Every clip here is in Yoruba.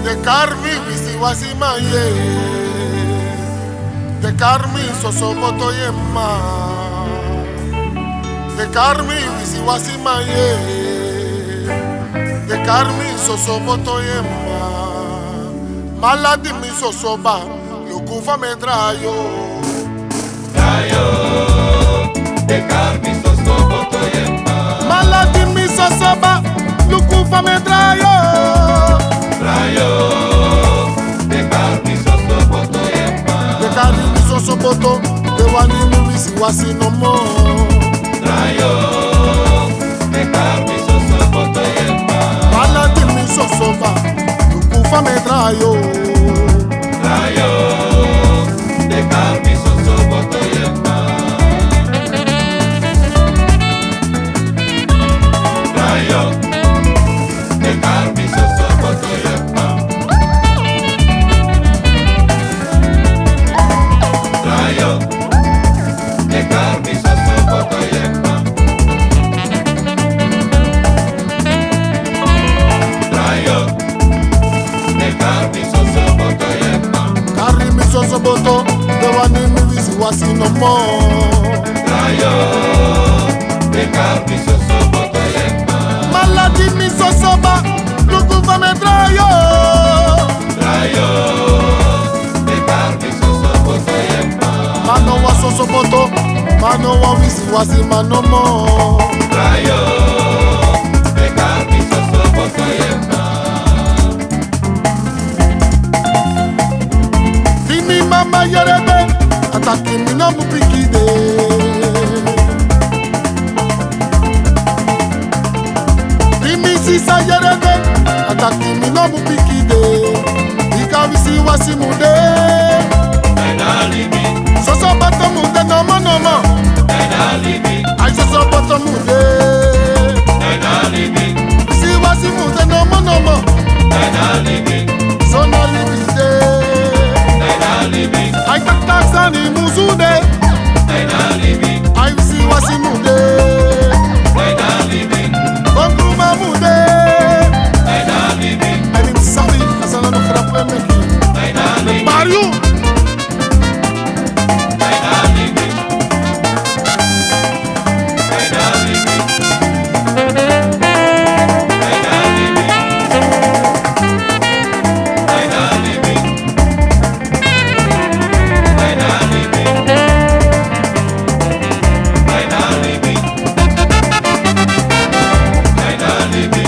De karmi wisi wasima ye. De karmi sosoboto yema. De karmi wisi wasima ye. De karmi sosoboto yema. Maladi mi sosoba, lukufa me drayo. Drayo, de karmi sosoboto yema. Maladi mi sosoba, lukufa me drayo. Drayo, de karmi sosoboto yema. De karmi sosoboto, de wani mi wisi wasi no more. Drayo, de karmi sosoboto yema. Maladi mi sosoba, lukufa me drayo. Drayo, de karmi sosoboto yema. Drayo, de karmi sosoboto yema. Drayo, de karmi sosoboto yema. Drayo, de karmi sosoboto yema. Carry me sosoboto, the one in me wisi wasi no more. Drayo, de karmi sosoboto yema. Maladi mi sosoba, lukufa me drayo. Drayo, de karmi sosoboto yema. Mano wa sosoboto, mano wa wisi wasi no more. Drayo, de karmi sosoboto yema. Dimi mama yerebe, ataki mi no mu pikide. Dimi sisa yerebe, ataki mi no mu pikide. Ika wisi wasi mude, Enalibi, sosoboto mude no mo. enalibi, Ay sosoboto mude, enalibi, wisi wasi mude no mo. enalibi, Sona libide, enalibi, ay taksani muzude. enalibi, Ay wisi wasi mude, enalibi, kongruma mude. enalibi, Ay min sabi, asana no frappe meki. enalibi, Mario, enalibi, enalibi, enalibi, enalibi, enalibi,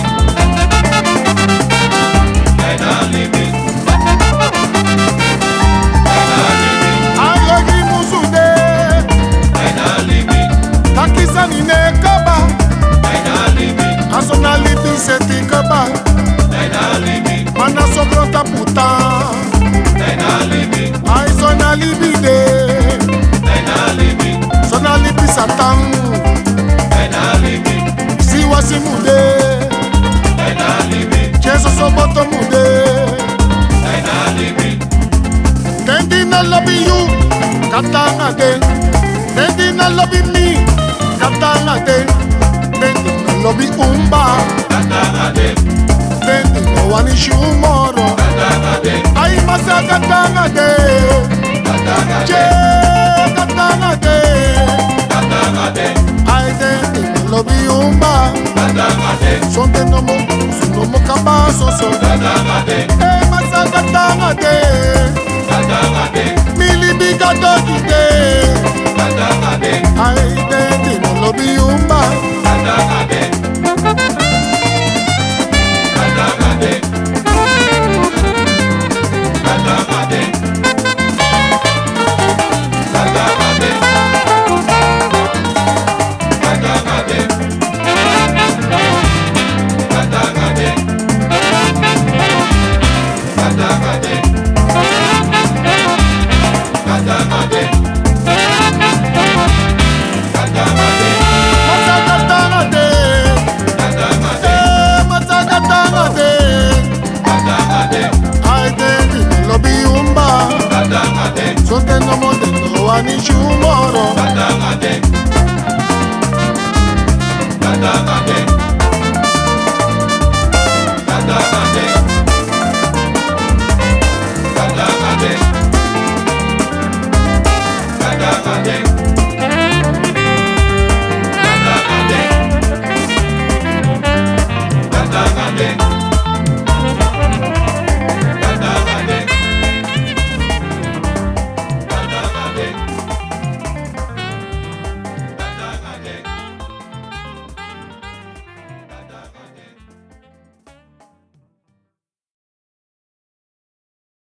enalibi, enalibi, ay egi muzude. enalibi, Takisani ne kaba, enalibi, asona libi seti kaba. enalibi, Mana sobrota puta, enalibi, ay sona libide. enalibi, Sona libi satan, enalibi, si wasi mude. enalibi, Jesu soboto mude. enalibi, Tendi na lobby you, katanga de. Tendi na lobby me, katanga de. Tendi na lobby umba, katangade, tendi na wani shumoro. katangade, Ay masa katanga de, katangade, che katanga de. katangade, Ay tendi na lobby umba, katangade, sonte no mo kabaso so. katangade, Ay masa katanga de, katangade, mili biga dogi de. katangade, Ay tendi na lobby umba. katangade, katangade, katangade, katangade, katangade, katangade, katangade, katangade, katangade, Masakatangade, katangade, masakatangade. katangade, Ay tendi na lobby umba. katangade, Sonte no mo de no wani shumoro. katangade, katangade, katangade, Kadangade,